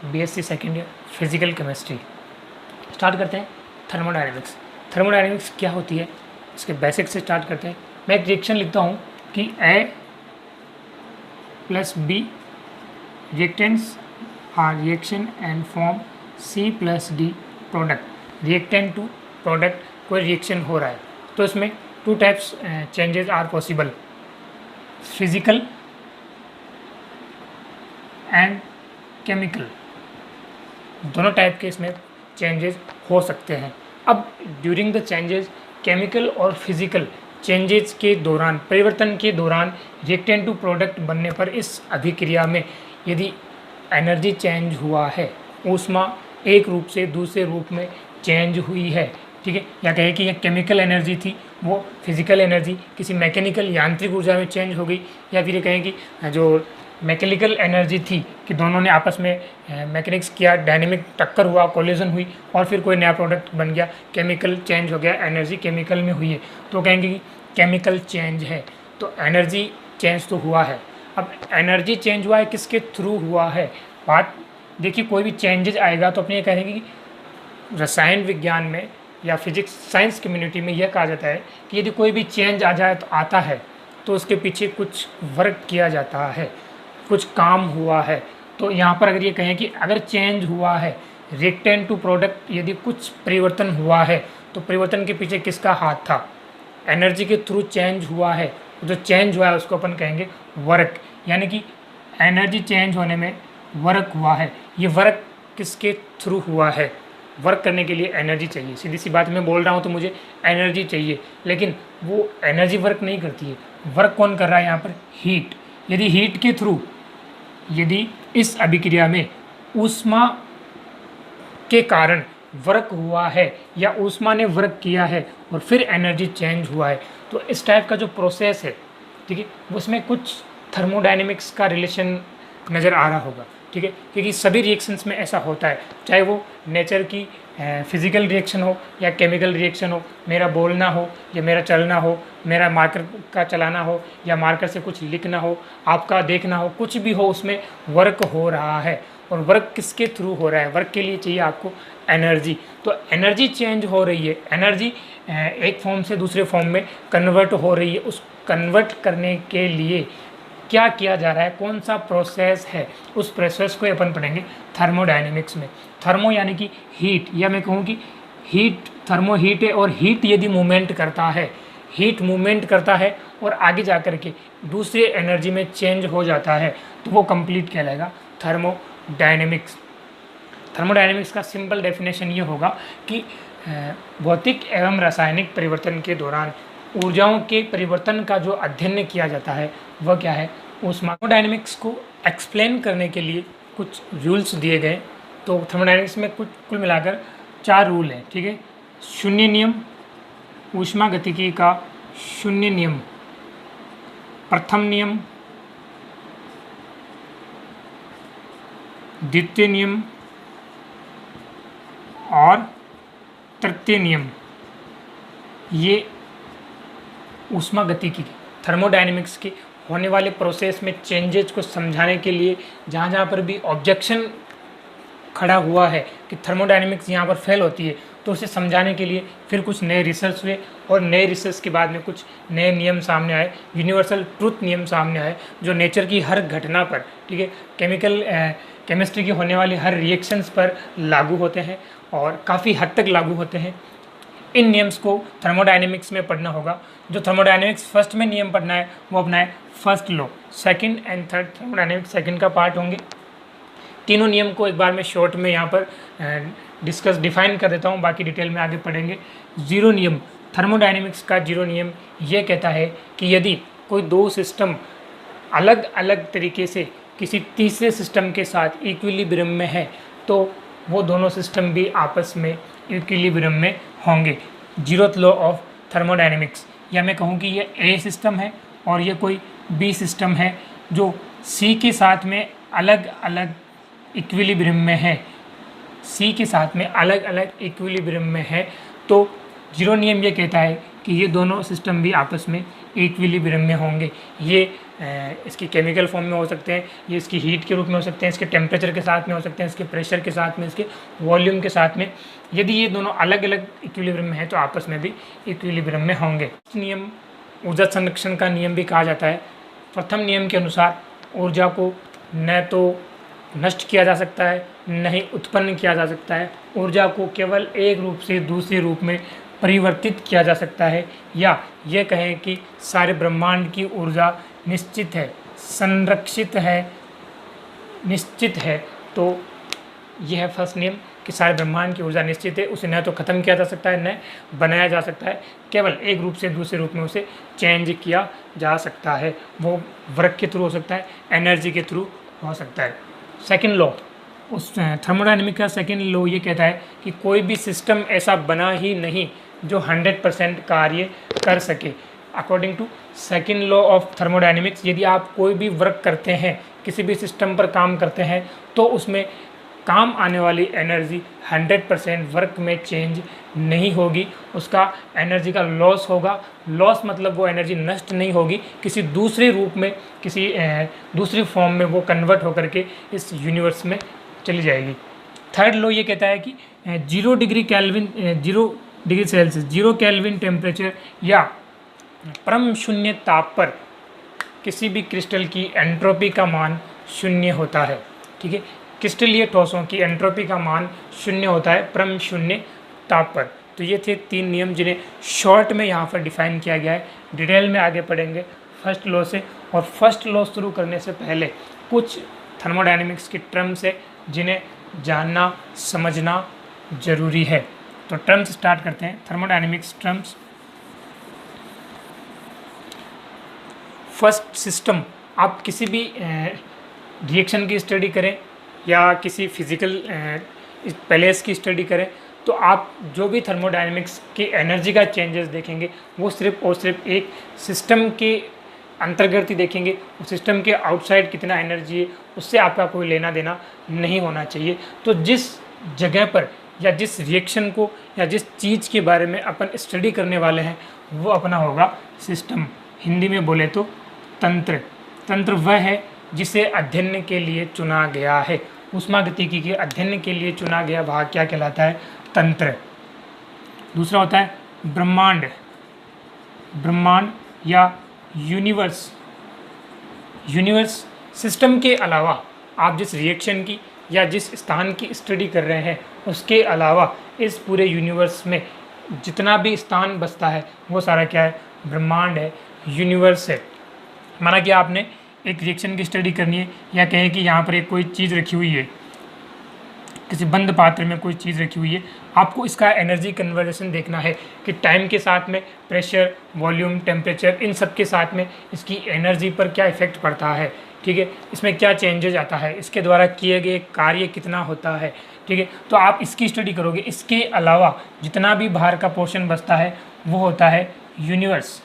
BSc second year physical chemistry. Start करते हैं thermodynamics. Thermodynamics क्या होती है इसके बेसिक से स्टार्ट करते हैं। मैं एक रिएक्शन लिखता हूँ कि A plus B reactants are reaction and form C plus D product. Reactant to product कोई रिएक्शन हो रहा है तो इसमें two types changes are possible, physical and chemical. दोनों टाइप के इसमें चेंजेस हो सकते हैं। अब ड्यूरिंग द चेंजेस केमिकल और फिजिकल चेंजेस के दौरान, परिवर्तन के दौरान रिएक्टेंट टू प्रोडक्ट बनने पर इस अभिक्रिया में यदि एनर्जी चेंज हुआ है, ऊष्मा एक रूप से दूसरे रूप में चेंज हुई है, ठीक है, या कहें कि यह केमिकल एनर्जी थी वो फिजिकल एनर्जी किसी मैकेनिकल यांत्रिक ऊर्जा में चेंज हो गई, या फिर ये कहें कि जो मैकेनिकल एनर्जी थी कि दोनों ने आपस में मैकेनिक्स किया, डायनेमिक टक्कर हुआ, कोलिजन हुई और फिर कोई नया प्रोडक्ट बन गया, केमिकल चेंज हो गया, एनर्जी केमिकल में हुई है तो कहेंगे कि केमिकल चेंज है। तो एनर्जी चेंज तो हुआ है। अब एनर्जी चेंज हुआ है किसके थ्रू हुआ है? बात देखिए, कोई भी चेंजेज आएगा तो अपने ये कहेंगे कि रसायन विज्ञान में या फिजिक्स साइंस कम्युनिटी में यह कहा जाता है कि यदि कोई भी चेंज आ जाए तो आता है तो उसके पीछे कुछ वर्क किया जाता है, कुछ काम हुआ है। तो यहाँ पर अगर ये कहें कि अगर चेंज हुआ है रिएक्टेंट टू प्रोडक्ट, यदि कुछ परिवर्तन हुआ है तो परिवर्तन के पीछे किसका हाथ था? एनर्जी के थ्रू चेंज हुआ है। जो चेंज हुआ है उसको अपन कहेंगे वर्क, यानी कि एनर्जी चेंज होने में वर्क हुआ है। ये वर्क किसके थ्रू हुआ है? वर्क करने के लिए एनर्जी चाहिए। सीधी सी बात मैं बोल रहा हूँ तो मुझे एनर्जी चाहिए, लेकिन वो एनर्जी वर्क नहीं करती है। वर्क कौन कर रहा है यहाँ पर? हीट। यदि हीट के थ्रू, यदि इस अभिक्रिया में ऊष्मा के कारण वर्क हुआ है या ऊष्मा ने वर्क किया है और फिर एनर्जी चेंज हुआ है, तो इस टाइप का जो प्रोसेस है, ठीक है, उसमें कुछ थर्मोडायनेमिक्स का रिलेशन नज़र आ रहा होगा, ठीक है, क्योंकि सभी रिएक्शंस में ऐसा होता है, चाहे वो नेचर की फिजिकल रिएक्शन हो या केमिकल रिएक्शन हो, मेरा बोलना हो या मेरा चलना हो, मेरा मार्कर का चलाना हो या मार्कर से कुछ लिखना हो, आपका देखना हो, कुछ भी हो, उसमें वर्क हो रहा है। और वर्क किसके थ्रू हो रहा है? वर्क के लिए चाहिए आपको एनर्जी। तो एनर्जी चेंज हो रही है, एनर्जी एक फॉर्म से दूसरे फॉर्म में कन्वर्ट हो रही है। उस कन्वर्ट करने के लिए क्या किया जा रहा है, कौन सा प्रोसेस है, उस प्रोसेस को अपन पढ़ेंगे थर्मोडायनेमिक्स में। थर्मो यानी कि हीट, या मैं कहूँ कि हीट, थर्मो हीट है, और हीट यदि मूवमेंट करता है, हीट मूवमेंट करता है और आगे जा कर के दूसरे एनर्जी में चेंज हो जाता है तो वो कंप्लीट कहलाएगा थर्मोडायनेमिक्स। थर्मोडायनेमिक्स का सिंपल डेफिनेशन ये होगा कि भौतिक एवं रासायनिक परिवर्तन के दौरान ऊर्जाओं के परिवर्तन का जो अध्ययन किया जाता है वह क्या है? ऊष्मा। थर्मोडायनेमिक्स को एक्सप्लेन करने के लिए कुछ रूल्स दिए गए। तो थर्मोडायनेमिक्स में कुल मिलाकर 4 रूल हैं, ठीक है। शून्य नियम, ऊष्मा गतिकी का शून्य नियम, प्रथम नियम, द्वितीय नियम और तृतीय नियम। ये ऊष्मा गतिकी, थर्मोडायनेमिक्स के होने वाले प्रोसेस में चेंजेज को समझाने के लिए जहाँ जहाँ पर भी ऑब्जेक्शन खड़ा हुआ है कि थर्मोडायनेमिक्स यहाँ पर फेल होती है, तो उसे समझाने के लिए फिर कुछ नए रिसर्च हुए और नए रिसर्च के बाद में कुछ नए नियम सामने आए, यूनिवर्सल ट्रुथ नियम सामने आए, जो नेचर की हर घटना पर, ठीक है, केमिस्ट्री की होने वाली हर रिएक्शंस पर लागू होते हैं और काफ़ी हद तक लागू होते हैं। इन नियम्स को थर्मोडायनेमिक्स में पढ़ना होगा। जो थर्मोडायनेमिक्स फर्स्ट में नियम पढ़ना है वो अपना है first law, second and third thermodynamics second का पार्ट होंगे। तीनों नियम को एक बार मैं शॉर्ट में यहाँ पर डिफाइन कर देता हूँ, बाकी डिटेल में आगे पढ़ेंगे। जीरो नियम, थर्मोडायनेमिक्स का जीरो नियम ये कहता है कि यदि कोई दो सिस्टम अलग अलग तरीके से किसी तीसरे सिस्टम के साथ इक्विलिब्रियम में है तो वो दोनों सिस्टम भी आपस में इक्विलिब्रियम में होंगे। जीरोथ लॉ ऑफ थर्मोडायनेमिक्स, या मैं कहूँ कि ये ए सिस्टम है और ये कोई बी सिस्टम है जो सी के साथ में अलग अलग इक्विलिब्रियम में है, सी के साथ में अलग अलग इक्विलिब्रियम में है, तो जीरो नियम ये कहता है कि ये दोनों सिस्टम भी आपस में इक्विलिब्रियम में होंगे। ये इसकी केमिकल फॉर्म में हो सकते हैं, ये इसकी हीट के रूप में हो सकते हैं, इसके टेम्परेचर के साथ में हो सकते हैं, इसके प्रेशर के साथ में, इसके वॉल्यूम के साथ में। यदि ये दोनों अलग अलग इक्विलिब्रियम में है तो आपस में भी इक्विलिब्रियम में होंगे। नियम ऊर्जा संरक्षण का नियम भी कहा जाता है। प्रथम नियम के अनुसार ऊर्जा को न तो नष्ट किया जा सकता है, न ही उत्पन्न किया जा सकता है। ऊर्जा को केवल एक रूप से दूसरे रूप में परिवर्तित किया जा सकता है, या यह कहें कि सारे ब्रह्मांड की ऊर्जा निश्चित है, संरक्षित है, निश्चित है। तो यह है फर्स्ट नियम कि सारे ब्रह्मांड की ऊर्जा निश्चित है, उसे न तो ख़त्म किया जा सकता है न बनाया जा सकता है, केवल एक रूप से दूसरे रूप में उसे चेंज किया जा सकता है। वो वर्क के थ्रू हो सकता है, एनर्जी के थ्रू हो सकता है। सेकेंड लॉ, उस थर्मोडायनेमिक का सेकेंड लॉ ये कहता है कि कोई भी सिस्टम ऐसा बना ही नहीं जो 100% कार्य कर सके। According to second law of thermodynamics, यदि आप कोई भी वर्क करते हैं, किसी भी सिस्टम पर काम करते हैं, तो उसमें काम आने वाली एनर्जी 100% वर्क में चेंज नहीं होगी, उसका एनर्जी का लॉस होगा। लॉस मतलब वो एनर्जी नष्ट नहीं होगी, किसी दूसरे रूप में, किसी दूसरी फॉर्म में वो कन्वर्ट होकर के इस यूनिवर्स में चली जाएगी। थर्ड लॉ ये कहता है कि 0 डिग्री सेल्सियस 0 केल्विन टेम्परेचर या परम शून्य ताप पर किसी भी क्रिस्टल की एंट्रोपी का मान शून्य होता है। ठीक है, क्रिस्टलीय ठोसों की एंट्रोपी का मान शून्य होता है परम शून्य ताप पर। तो ये थे 3 नियम जिन्हें शॉर्ट में यहाँ पर डिफाइन किया गया है। डिटेल में आगे पढ़ेंगे फर्स्ट लॉ से। और फर्स्ट लॉ शुरू करने से पहले कुछ थर्मोडायनेमिक्स की टर्म्स है जिन्हें जानना समझना जरूरी है। तो टर्म्स स्टार्ट करते हैं, थर्मोडायनेमिक्स टर्म्स। First, system. आप किसी भी रिएक्शन की स्टडी करें या किसी फिजिकल पैलेस की स्टडी करें, तो आप जो भी थर्मोडायनेमिक्स की एनर्जी का चेंजेस देखेंगे वो सिर्फ और सिर्फ एक सिस्टम के अंतर्गत ही देखेंगे। उस सिस्टम के आउटसाइड कितना एनर्जी है उससे आपका कोई लेना देना नहीं होना चाहिए। तो जिस जगह पर या जिस रिएक्शन को या जिस चीज़ के बारे में अपन स्टडी करने वाले हैं वो अपना होगा सिस्टम। हिंदी में बोले तो तंत्र। तंत्र वह है जिसे अध्ययन के लिए चुना गया है। ऊष्मागतिकी के अध्ययन के लिए चुना गया भाग क्या कहलाता है? तंत्र। दूसरा होता है ब्रह्मांड। ब्रह्मांड या यूनिवर्स। यूनिवर्स सिस्टम के अलावा आप जिस रिएक्शन की या जिस स्थान की स्टडी कर रहे हैं उसके अलावा इस पूरे यूनिवर्स में जितना भी स्थान बचता है वो सारा क्या है? ब्रह्मांड है, यूनिवर्स है। माना कि आपने एक रिएक्शन की स्टडी करनी है या कहें कि यहाँ पर एक कोई चीज़ रखी हुई है, किसी बंद पात्र में कोई चीज़ रखी हुई है, आपको इसका एनर्जी कन्वर्जेशन देखना है कि टाइम के साथ में प्रेशर, वॉल्यूम, टेम्परेचर, इन सब के साथ में इसकी एनर्जी पर क्या इफेक्ट पड़ता है। ठीक है, इसमें क्या चेंजेज आता है, इसके द्वारा किए गए कार्य कितना होता है। ठीक है, तो आप इसकी स्टडी करोगे। इसके अलावा जितना भी बाहर का पोर्शन बचता है वो होता है यूनिवर्स।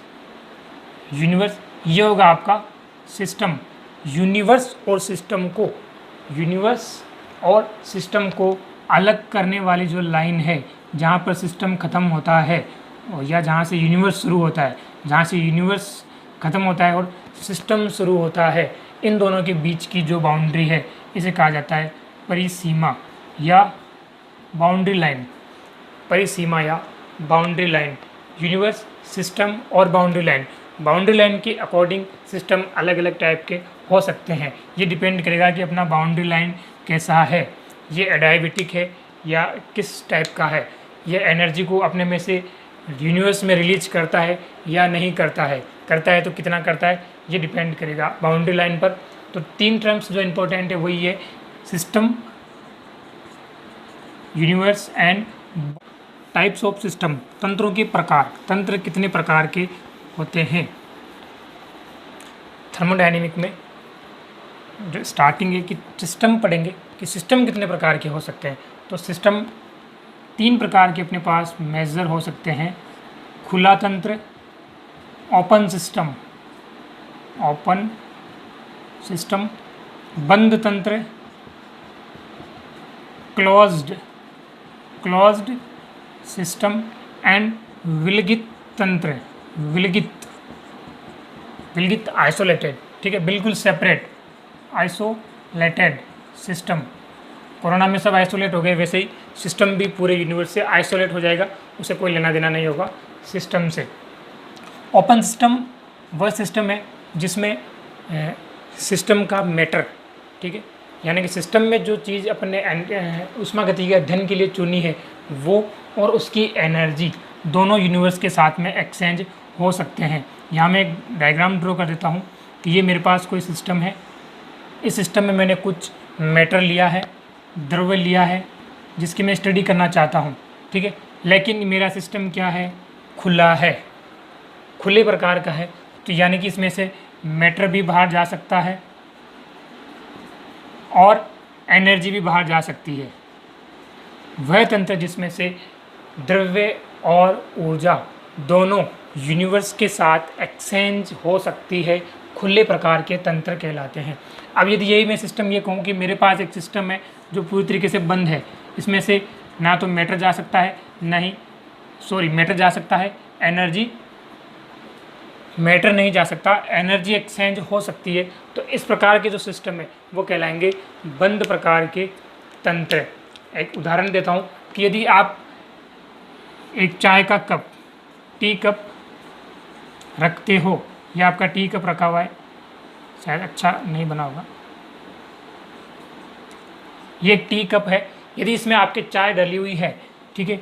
यूनिवर्स ये होगा आपका सिस्टम। यूनिवर्स और सिस्टम को अलग करने वाली जो लाइन है जहाँ पर सिस्टम ख़त्म होता है या जहाँ से यूनिवर्स शुरू होता है, जहाँ से यूनिवर्स ख़त्म होता है और सिस्टम शुरू होता है, इन दोनों के बीच की जो बाउंड्री है इसे कहा जाता है परिसीमा या बाउंड्री लाइन। परिसीमा या बाउंड्री लाइन। यूनिवर्स, सिस्टम और बाउंड्री लाइन। बाउंड्री लाइन के अकॉर्डिंग सिस्टम अलग अलग टाइप के हो सकते हैं। ये डिपेंड करेगा कि अपना बाउंड्री लाइन कैसा है, ये एडायबिटिक है या किस टाइप का है, ये एनर्जी को अपने में से यूनिवर्स में रिलीज करता है या नहीं करता है, करता है तो कितना करता है, ये डिपेंड करेगा बाउंड्री लाइन पर। तो 3 टर्म्स जो इम्पोर्टेंट है वही है system, universe and types of system. तंत्रों के प्रकार। तंत्र कितने प्रकार के होते हैं थर्मोडायनेमिक में? जो स्टार्टिंग है कि सिस्टम पढ़ेंगे कि सिस्टम कितने प्रकार के हो सकते हैं। तो सिस्टम 3 प्रकार के अपने पास मेजर हो सकते हैं। खुला तंत्र, ओपन सिस्टम, बंद तंत्र, क्लोज्ड सिस्टम एंड विलगित तंत्र। विलगित विलगित आइसोलेटेड, ठीक है, बिल्कुल सेपरेट आइसोलेटेड सिस्टम। कोरोना में सब आइसोलेट हो गए, वैसे ही सिस्टम भी पूरे यूनिवर्स से आइसोलेट हो जाएगा, उसे कोई लेना देना नहीं होगा सिस्टम से। ओपन सिस्टम वह सिस्टम है जिसमें सिस्टम का मैटर, ठीक है, यानी कि सिस्टम में जो चीज़ अपने ऊष्मागतिकी के अध्ययन के लिए चुनी है वो और उसकी एनर्जी दोनों यूनिवर्स के साथ में एक्सचेंज हो सकते हैं। यहाँ मैं एक डायग्राम ड्रॉ कर देता हूँ कि ये मेरे पास कोई सिस्टम है, इस सिस्टम में मैंने कुछ मैटर लिया है, द्रव्य लिया है जिसकी मैं स्टडी करना चाहता हूँ, ठीक है, लेकिन मेरा सिस्टम क्या है, खुला है, खुले प्रकार का है, तो यानी कि इसमें से मैटर भी बाहर जा सकता है और एनर्जी भी बाहर जा सकती है। वह तंत्र जिसमें से द्रव्य और ऊर्जा दोनों यूनिवर्स के साथ एक्सचेंज हो सकती है, खुले प्रकार के तंत्र कहलाते हैं। अब यदि यही मैं सिस्टम ये कहूँ कि मेरे पास एक सिस्टम है जो पूरी तरीके से बंद है, इसमें से ना तो मैटर जा सकता है, मैटर जा सकता है, मैटर नहीं जा सकता, एनर्जी एक्सचेंज हो सकती है, तो इस प्रकार के जो सिस्टम है वो कहलाएंगे बंद प्रकार के तंत्र। एक उदाहरण देता हूँ कि यदि आप एक चाय का कप, टी कप रखते हो, या आपका टी कप रखा हुआ है, शायद अच्छा नहीं बना होगा, ये एक टी कप है, यदि इसमें आपके चाय डली हुई है, ठीक है,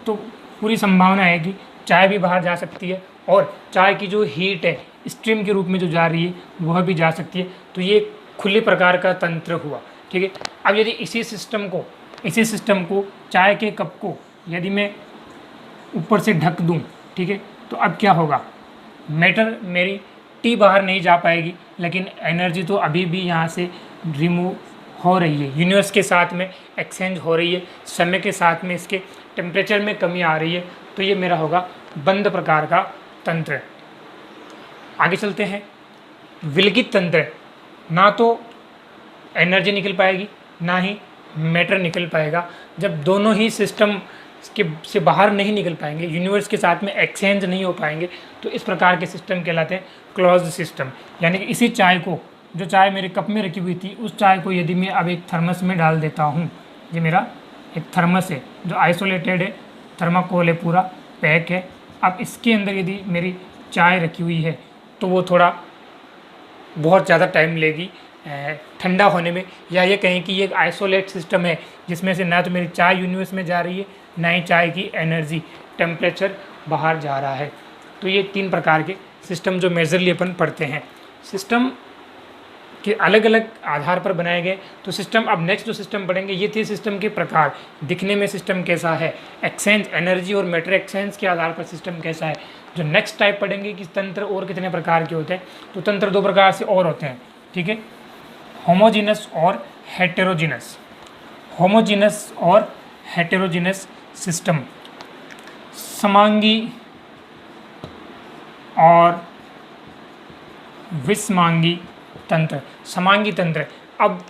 तो पूरी संभावना है कि चाय भी बाहर जा सकती है और चाय की जो हीट है स्ट्रीम के रूप में जो जा रही है वह भी जा सकती है, तो ये खुले प्रकार का तंत्र हुआ, ठीक है। अब यदि इसी सिस्टम को चाय के कप को यदि मैं ऊपर से ढक दूं, ठीक है, तो अब क्या होगा, मैटर मेरी टी बाहर नहीं जा पाएगी, लेकिन एनर्जी तो अभी भी यहाँ से रिमूव हो रही है, यूनिवर्स के साथ में एक्सचेंज हो रही है, समय के साथ में इसके टेम्परेचर में कमी आ रही है, तो ये मेरा होगा बंद प्रकार का तंत्र। आगे चलते हैं। विलगित तंत्र, ना तो एनर्जी निकल पाएगी ना ही मैटर निकल पाएगा। जब दोनों ही सिस्टम के से बाहर नहीं निकल पाएंगे, यूनिवर्स के साथ में एक्सचेंज नहीं हो पाएंगे, तो इस प्रकार के सिस्टम कहलाते हैं क्लोज्ड सिस्टम। यानी कि इसी चाय को, जो चाय मेरे कप में रखी हुई थी, उस चाय को यदि मैं अब एक थर्मस में डाल देता हूँ, ये मेरा एक थर्मस है जो आइसोलेटेड है, थर्माकोल है, पूरा पैक है। अब इसके अंदर यदि मेरी चाय रखी हुई है तो वो थोड़ा बहुत ज़्यादा टाइम लेगी ठंडा होने में, या ये कहें कि ये एक आइसोलेट सिस्टम है जिसमें से ना तो मेरी चाय यूनिवर्स में जा रही है, ना ही चाय की एनर्जी, टेम्परेचर बाहर जा रहा है। तो ये तीन प्रकार के सिस्टम जो मेजरली अपन पढ़ते हैं, सिस्टम के अलग अलग आधार पर बनाए गए। तो सिस्टम, अब नेक्स्ट जो सिस्टम पढ़ेंगे ये थे सिस्टम के प्रकार, दिखने में सिस्टम कैसा है, एक्सचेंज, एनर्जी और मैटर एक्सचेंज के आधार पर सिस्टम कैसा है। जो नेक्स्ट टाइप पढ़ेंगे कि तंत्र और कितने प्रकार के होते हैं, तो तंत्र दो प्रकार से और होते हैं, ठीक है, होमोजीनस और हेटेरोजीनस। होमोजीनस और हेटेरोजीनस सिस्टम, समांगी और विषमांगी तंत्र। समांगी तंत्र, अब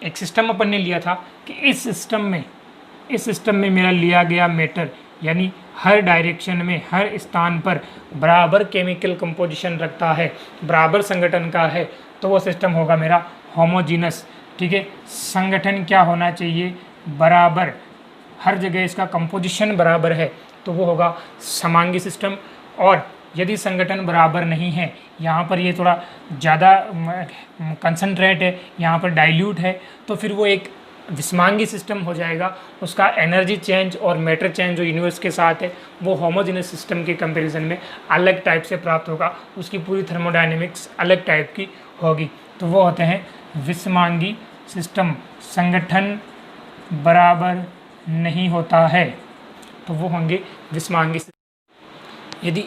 एक सिस्टम अपन ने लिया था कि इस सिस्टम में मेरा लिया गया मैटर, यानी हर डायरेक्शन में, हर स्थान पर बराबर केमिकल कंपोजिशन रखता है, बराबर संगठन का है, तो वो सिस्टम होगा मेरा होमोजीनस, ठीक है। संगठन क्या होना चाहिए, बराबर, हर जगह इसका कंपोजिशन बराबर है, तो वो होगा समांगी सिस्टम। और यदि संगठन बराबर नहीं है, यहाँ पर ये थोड़ा ज़्यादा कंसंट्रेट है, यहाँ पर डाइल्यूट है, तो फिर वो एक विषमांगी सिस्टम हो जाएगा। उसका एनर्जी चेंज और मैटर चेंज जो यूनिवर्स के साथ है वो होमोजेनस सिस्टम के कंपैरिजन में अलग टाइप से प्राप्त होगा, उसकी पूरी थर्मोडायनेमिक्स अलग टाइप की होगी। तो वो होते हैं विषमांगी सिस्टम। संगठन बराबर नहीं होता है तो वो होंगे विषमांगी सिस्टम। यदि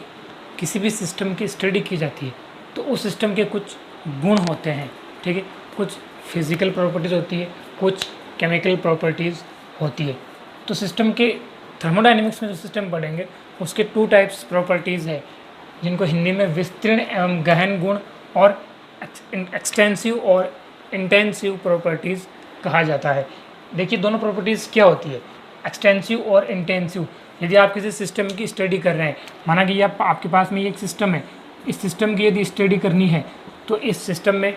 किसी भी सिस्टम की स्टडी की जाती है तो उस सिस्टम के कुछ गुण होते हैं, ठीक है, कुछ फिजिकल प्रॉपर्टीज़ होती है, कुछ केमिकल प्रॉपर्टीज़ होती है। तो सिस्टम के थर्मोडायनेमिक्स में जो सिस्टम पढ़ेंगे उसके टू टाइप्स प्रॉपर्टीज़ है, जिनको हिंदी में विस्तीर्ण एवं गहन गुण और एक्सटेंसिव और इंटेंसिव प्रॉपर्टीज़ कहा जाता है। देखिए दोनों प्रॉपर्टीज़ क्या होती है, एक्सटेंसिव और इंटेंसिव। यदि आप किसी सिस्टम की स्टडी कर रहे हैं, माना कि आपके पास में ये एक सिस्टम है, इस सिस्टम की यदि स्टडी करनी है तो इस सिस्टम में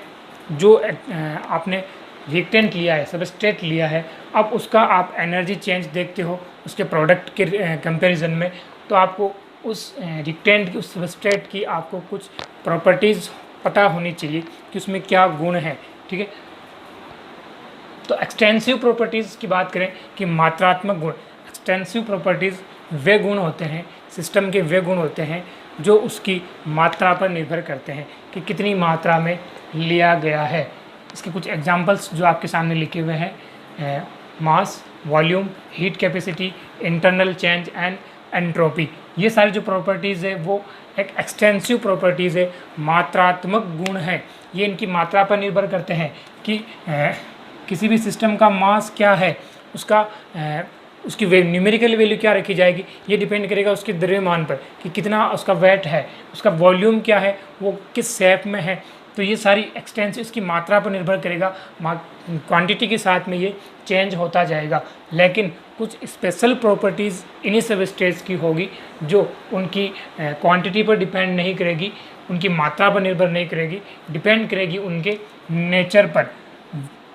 जो आपने रिएक्टेंट लिया है, सबस्ट्रेट लिया है, अब उसका आप एनर्जी चेंज देखते हो उसके प्रोडक्ट के कंपैरिजन में, तो आपको उस रिएक्टेंट की, उस सबस्ट्रेट की आपको कुछ प्रॉपर्टीज़ पता होनी चाहिए कि उसमें क्या गुण है। ठीक है, तो एक्सटेंसिव प्रॉपर्टीज़ की बात करें कि मात्रात्मक गुण, एक्सटेंसिव प्रॉपर्टीज़ वे गुण होते हैं, सिस्टम के वे गुण होते हैं जो उसकी मात्रा पर निर्भर करते हैं कि कितनी मात्रा में लिया गया है। इसके कुछ एग्जांपल्स जो आपके सामने लिखे हुए हैं, mass, volume, heat capacity, internal change and entropy. ये सारी जो प्रॉपर्टीज़ है वो एक एक्सटेंसिव प्रॉपर्टीज़ है, मात्रात्मक गुण है। ये इनकी मात्रा पर निर्भर करते हैं कि किसी भी सिस्टम का मास क्या है, उसका उसकी न्यूमेरिकल वैल्यू क्या रखी जाएगी, ये डिपेंड करेगा उसके द्रव्यमान पर कि कितना उसका वेट है, उसका वॉल्यूम क्या है, वो किस शेप में है। तो ये सारी एक्सटेंसिव इसकी मात्रा पर निर्भर करेगा, क्वांटिटी के साथ में ये चेंज होता जाएगा। लेकिन कुछ स्पेशल प्रॉपर्टीज़ इन्हीं सबस्ट्रेट्स की होगी जो उनकी क्वांटिटी पर डिपेंड नहीं करेगी, उनकी मात्रा पर निर्भर नहीं करेगी, डिपेंड करेगी उनके नेचर पर।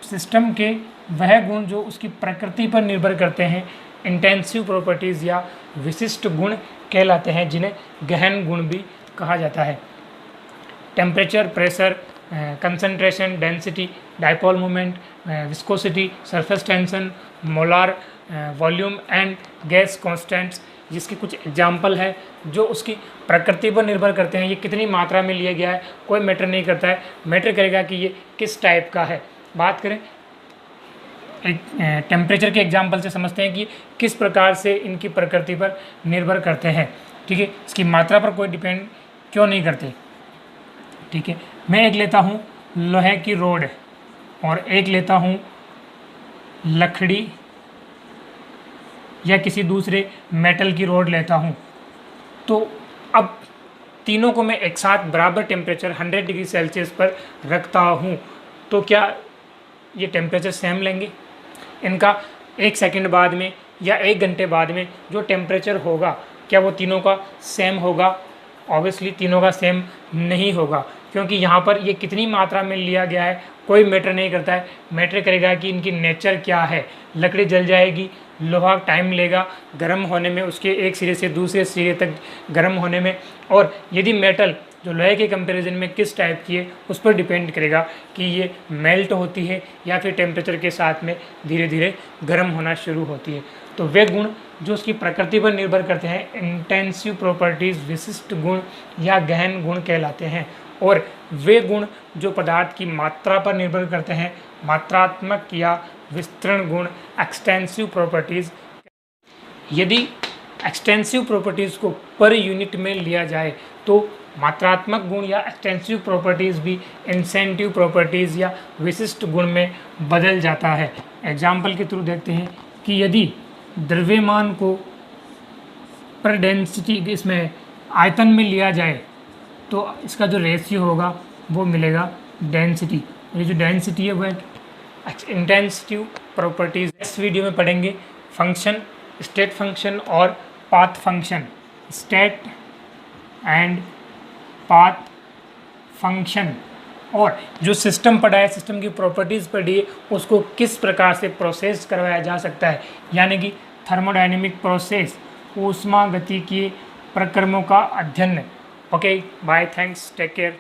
सिस्टम के वह गुण जो उसकी प्रकृति पर निर्भर करते हैं इंटेंसिव प्रॉपर्टीज़ या विशिष्ट गुण कहलाते हैं, जिन्हें गहन गुण भी कहा जाता है। Temperature, pressure, concentration, density, dipole moment, viscosity, surface tension, molar volume and gas constants, जिसके कुछ एग्जाम्पल है जो उसकी प्रकृति पर निर्भर करते हैं। ये कितनी मात्रा में लिया गया है कोई मैटर नहीं करता है, मैटर करेगा कि ये किस टाइप का है। बात करें एक टेम्परेचर के एग्जाम्पल से समझते हैं कि किस प्रकार से इनकी प्रकृति पर निर्भर करते हैं। ठीक है, इसकी मात्रा पर कोई डिपेंड क्यों नहीं करते। ठीक है, मैं एक लेता हूँ लोहे की रोड और एक लेता हूँ लकड़ी या किसी दूसरे मेटल की रोड लेता हूँ, तो अब तीनों को मैं एक साथ बराबर टेम्परेचर 100 डिग्री सेल्सियस पर रखता हूँ, तो क्या ये टेम्परेचर सेम लेंगे? इनका 1 सेकंड बाद में या 1 घंटे बाद में जो टेम्परेचर होगा क्या वो तीनों का सेम होगा? ऑब्वियसली तीनों का सेम नहीं होगा, क्योंकि यहाँ पर ये कितनी मात्रा में लिया गया है कोई मैटर नहीं करता है, मैटर करेगा कि इनकी नेचर क्या है। लकड़ी जल जाएगी, लोहा टाइम लेगा गर्म होने में, उसके एक सिरे से दूसरे सिरे तक गर्म होने में, और यदि मेटल जो लोहे के कंपैरिजन में किस टाइप की है उस पर डिपेंड करेगा कि ये मेल्ट होती है या फिर टेम्परेचर के साथ में धीरे धीरे गर्म होना शुरू होती है। तो वे गुण जो उसकी प्रकृति पर निर्भर करते हैं इंटेंसिव प्रॉपर्टीज़, विशिष्ट गुण या गहन गुण कहलाते हैं, और वे गुण जो पदार्थ की मात्रा पर निर्भर करते हैं मात्रात्मक या विस्तृण गुण एक्सटेंसिव प्रॉपर्टीज़। यदि एक्सटेंसिव प्रॉपर्टीज़ को पर यूनिट में लिया जाए तो मात्रात्मक गुण या एक्सटेंसिव प्रॉपर्टीज़ भी इंसेंटिव प्रॉपर्टीज़ या विशिष्ट गुण में बदल जाता है। एग्जाम्पल के थ्रू देखते हैं कि यदि द्रव्यमान को पर डेंसिटी इसमें आयतन में लिया जाए तो इसका जो रेशियो होगा वो मिलेगा डेंसिटी। ये जो डेंसिटी है वह इंटेंसिव प्रॉपर्टीज़। इस वीडियो में पढ़ेंगे फंक्शन, स्टेट फंक्शन और path function. State and path function, और जो सिस्टम पढ़ा है, सिस्टम की प्रॉपर्टीज़ पढ़ी है, उसको किस प्रकार से प्रोसेस करवाया जा सकता है, यानी कि थर्मोडायनेमिक प्रोसेस, ऊष्मा गति के प्रक्रमों का अध्ययन। Okay, bye, thanks, take care.